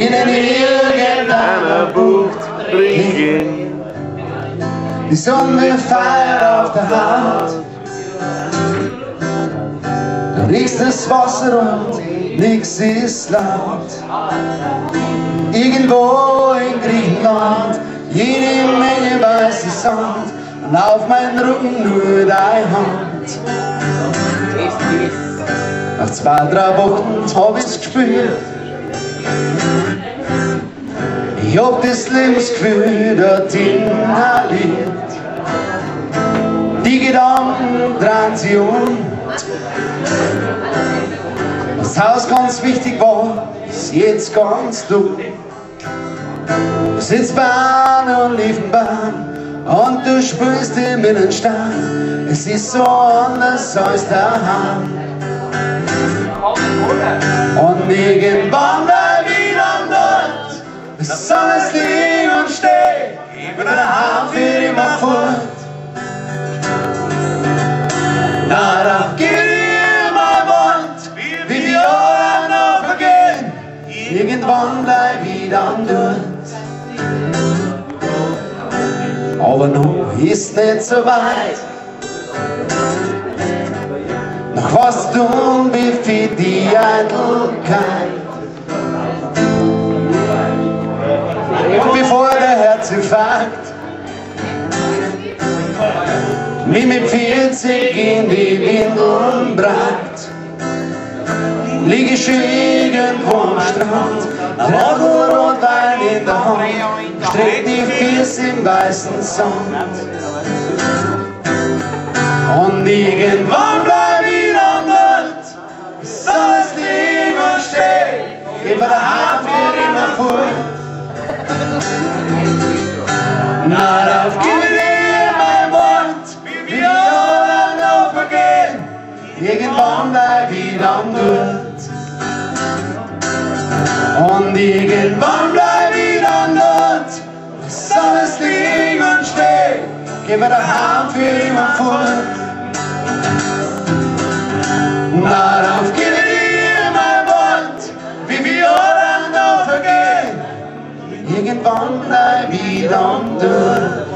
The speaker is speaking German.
in irgendeiner Bucht bringen. Die Sonne feiert auf der Hand, da riecht das Wasser und nix ist Land. Irgendwo in Griechenland, jede Menge weiße Sand, und auf meinen Rücken nur deine Hand. Nach 2-3 Wochen hab ich's gespürt, ich hab das Lebensgefühl dort inhaliert. Die Gedanken drehen sich um. Das Haus ganz wichtig war, ist jetzt ganz dumm. Du sitzt bei einer Olivenbahn und du spürst im Innenstein. Es ist so anders als daheim. Und irgendwann bleib ich dann dort, bis alles liegt und steht, über daheim für immer fort. Na, da gib dir mein Wort, wie die Jahre noch vergehen. Irgendwann bleib ich dann dort. Aber noch ist nicht so weit. Noch was tun wie für die Eitelkeit. Und bevor der Herzinfarkt mich mit 40 in die Windeln bragt, lieg ich irgendwo am Strand, ein Bottle Rotwein in der Hand, streck die Füße im weißen Sand. Und irgendwann bleib ich dann dort, bis alles liegt und steht, geht bei der Hand für immer fort. Na, darauf gib ich dir mein Wort, wie die Jahre noch vergehen, irgendwann bleib ich dann dort. Und irgendwann bleib ich dann dort, bis alles liegt und steht, geh bei der Hand für immer fort. Na, darauf gib ich dir mein Wort, wie viele Jahre noch vergehen, irgendwann bleib ich dann dort.